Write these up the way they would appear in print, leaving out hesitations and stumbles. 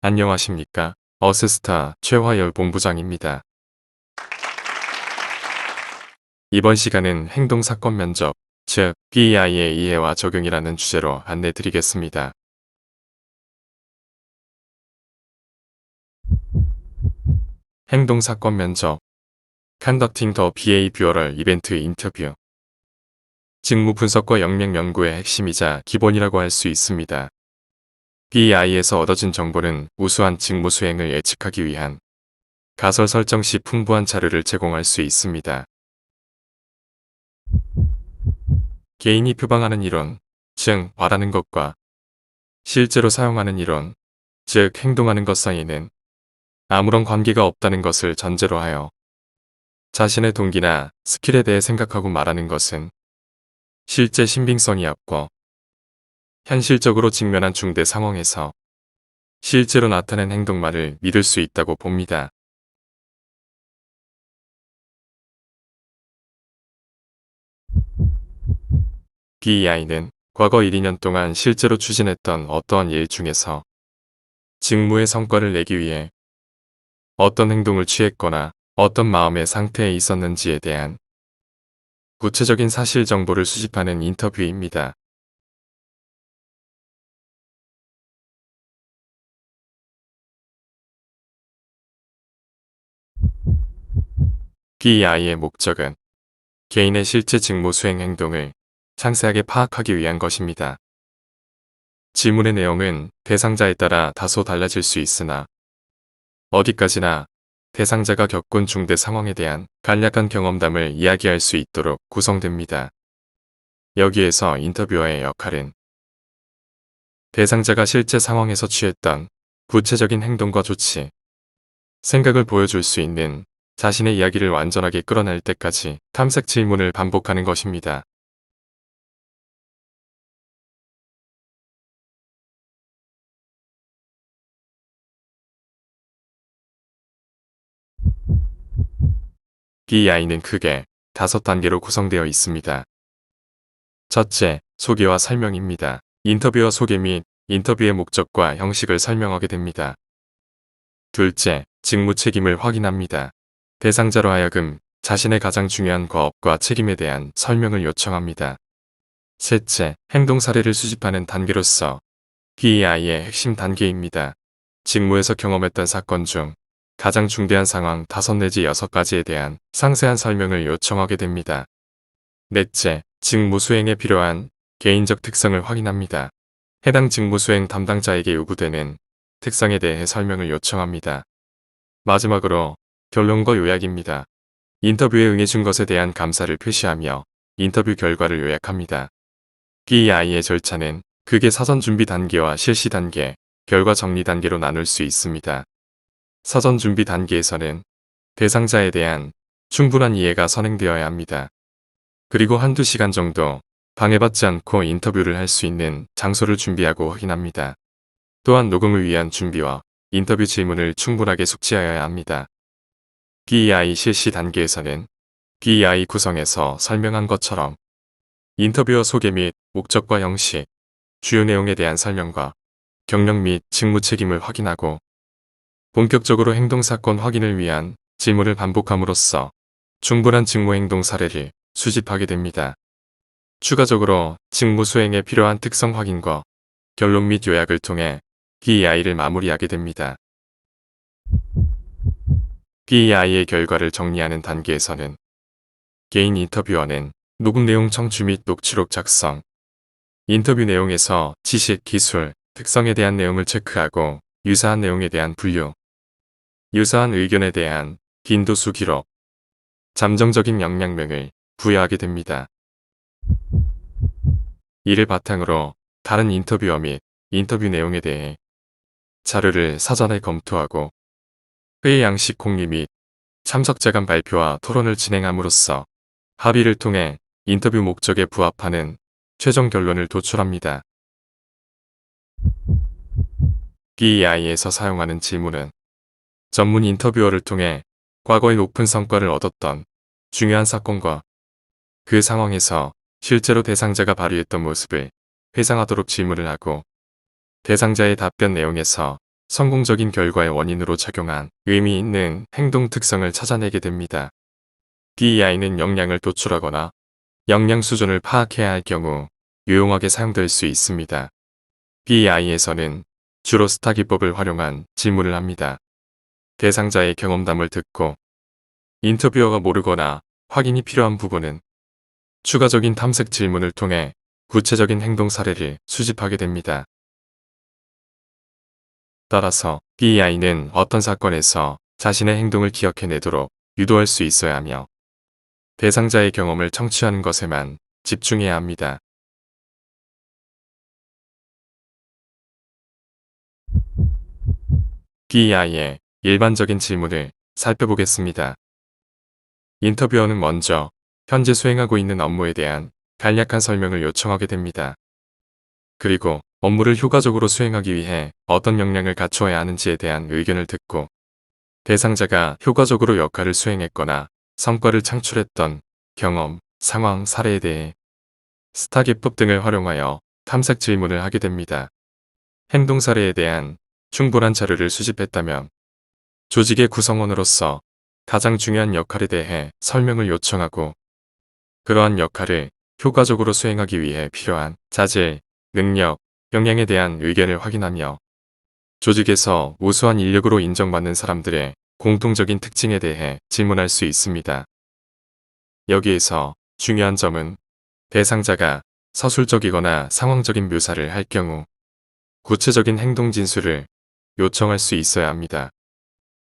안녕하십니까. 어스스타 최화열 본부장입니다. 이번 시간은 행동사건 면접, 즉 BEI의 이해와 적용이라는 주제로 안내 드리겠습니다. 행동사건 면접, Conducting the Behavioral Event Interview. 직무 분석과 역량 연구의 핵심이자 기본이라고 할 수 있습니다. BEI에서 얻어진 정보는 우수한 직무 수행을 예측하기 위한 가설 설정 시 풍부한 자료를 제공할 수 있습니다. 개인이 표방하는 이론, 즉 말하는 것과 실제로 사용하는 이론, 즉 행동하는 것 사이에는 아무런 관계가 없다는 것을 전제로 하여 자신의 동기나 스킬에 대해 생각하고 말하는 것은 실제 신빙성이 없고 현실적으로 직면한 중대 상황에서 실제로 나타낸 행동만을 믿을 수 있다고 봅니다. BEI는 과거 1, 2년 동안 실제로 추진했던 어떠한 일 중에서 직무의 성과를 내기 위해 어떤 행동을 취했거나 어떤 마음의 상태에 있었는지에 대한 구체적인 사실 정보를 수집하는 인터뷰입니다. BEI의 목적은 개인의 실제 직무 수행 행동을 상세하게 파악하기 위한 것입니다. 질문의 내용은 대상자에 따라 다소 달라질 수 있으나 어디까지나 대상자가 겪은 중대 상황에 대한 간략한 경험담을 이야기할 수 있도록 구성됩니다. 여기에서 인터뷰어의 역할은 대상자가 실제 상황에서 취했던 구체적인 행동과 조치, 생각을 보여줄 수 있는 자신의 이야기를 완전하게 끌어낼 때까지 탐색 질문을 반복하는 것입니다. BEI는 크게 5단계로 구성되어 있습니다. 첫째, 소개와 설명입니다. 인터뷰어 소개 및 인터뷰의 목적과 형식을 설명하게 됩니다. 둘째, 직무 책임을 확인합니다. 대상자로 하여금 자신의 가장 중요한 과업과 책임에 대한 설명을 요청합니다. 셋째, 행동 사례를 수집하는 단계로서 BEI의 핵심 단계입니다. 직무에서 경험했던 사건 중 가장 중대한 상황 5 내지 6가지에 대한 상세한 설명을 요청하게 됩니다. 넷째, 직무 수행에 필요한 개인적 특성을 확인합니다. 해당 직무 수행 담당자에게 요구되는 특성에 대해 설명을 요청합니다. 마지막으로 결론과 요약입니다. 인터뷰에 응해준 것에 대한 감사를 표시하며 인터뷰 결과를 요약합니다. BEI의 절차는 크게 사전 준비 단계와 실시 단계, 결과 정리 단계로 나눌 수 있습니다. 사전 준비 단계에서는 대상자에 대한 충분한 이해가 선행되어야 합니다. 그리고 한두 시간 정도 방해받지 않고 인터뷰를 할 수 있는 장소를 준비하고 확인합니다. 또한 녹음을 위한 준비와 인터뷰 질문을 충분하게 숙지하여야 합니다. BEI 실시 단계에서는 BEI 구성에서 설명한 것처럼 인터뷰어 소개 및 목적과 형식, 주요 내용에 대한 설명과 경력 및 직무 책임을 확인하고 본격적으로 행동사건 확인을 위한 질문을 반복함으로써 충분한 직무 행동 사례를 수집하게 됩니다. 추가적으로 직무 수행에 필요한 특성 확인과 결론 및 요약을 통해 BEI를 마무리하게 됩니다. BEI의 결과를 정리하는 단계에서는 개인 인터뷰어는 녹음 내용 청취 및 녹취록 작성, 인터뷰 내용에서 지식, 기술, 특성에 대한 내용을 체크하고 유사한 내용에 대한 분류, 유사한 의견에 대한 빈도수 기록, 잠정적인 역량명을 부여하게 됩니다. 이를 바탕으로 다른 인터뷰어 및 인터뷰 내용에 대해 자료를 사전에 검토하고 회의 양식 공유 및 참석자 간 발표와 토론을 진행함으로써 합의를 통해 인터뷰 목적에 부합하는 최종 결론을 도출합니다. BEI에서 사용하는 질문은 전문 인터뷰어를 통해 과거의 높은 성과를 얻었던 중요한 사건과 그 상황에서 실제로 대상자가 발휘했던 모습을 회상하도록 질문을 하고 대상자의 답변 내용에서 성공적인 결과의 원인으로 작용한 의미 있는 행동 특성을 찾아내게 됩니다. BEI는 역량을 도출하거나 역량 수준을 파악해야 할 경우 유용하게 사용될 수 있습니다. BEI에서는 주로 스타 기법을 활용한 질문을 합니다. 대상자의 경험담을 듣고 인터뷰어가 모르거나 확인이 필요한 부분은 추가적인 탐색 질문을 통해 구체적인 행동 사례를 수집하게 됩니다. 따라서 BEI는 어떤 사건에서 자신의 행동을 기억해내도록 유도할 수 있어야 하며 대상자의 경험을 청취하는 것에만 집중해야 합니다. BEI의 일반적인 질문을 살펴보겠습니다. 인터뷰어는 먼저 현재 수행하고 있는 업무에 대한 간략한 설명을 요청하게 됩니다. 그리고 업무를 효과적으로 수행하기 위해 어떤 역량을 갖추어야 하는지에 대한 의견을 듣고 대상자가 효과적으로 역할을 수행했거나 성과를 창출했던 경험, 상황, 사례에 대해 스타 기법 등을 활용하여 탐색 질문을 하게 됩니다. 행동 사례에 대한 충분한 자료를 수집했다면 조직의 구성원으로서 가장 중요한 역할에 대해 설명을 요청하고 그러한 역할을 효과적으로 수행하기 위해 필요한 자질, 능력, 역량에 대한 의견을 확인하며 조직에서 우수한 인력으로 인정받는 사람들의 공통적인 특징에 대해 질문할 수 있습니다. 여기에서 중요한 점은 대상자가 서술적이거나 상황적인 묘사를 할 경우 구체적인 행동 진술을 요청할 수 있어야 합니다.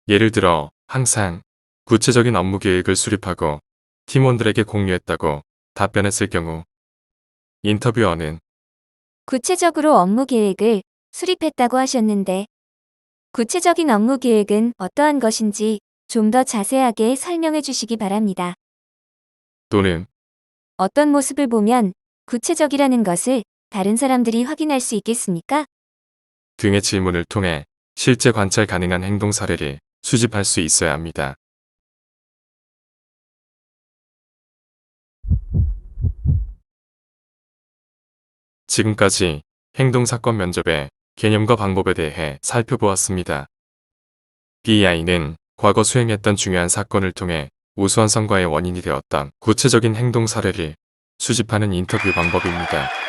예를 들어 항상 구체적인 업무 계획을 수립하고 팀원들에게 공유했다고 답변했을 경우 인터뷰어는 구체적으로 업무 계획을 수립했다고 하셨는데 구체적인 업무 계획은 어떠한 것인지 좀 더 자세하게 설명해 주시기 바랍니다. 또는 어떤 모습을 보면 구체적이라는 것을 다른 사람들이 확인할 수 있겠습니까? 등의 질문을 통해 실제 관찰 가능한 행동 사례를 수집할 수 있어야 합니다. 지금까지 행동사건 면접의 개념과 방법에 대해 살펴보았습니다. BEI는 과거 수행했던 중요한 사건을 통해 우수한 성과의 원인이 되었던 구체적인 행동 사례를 수집하는 인터뷰 방법입니다.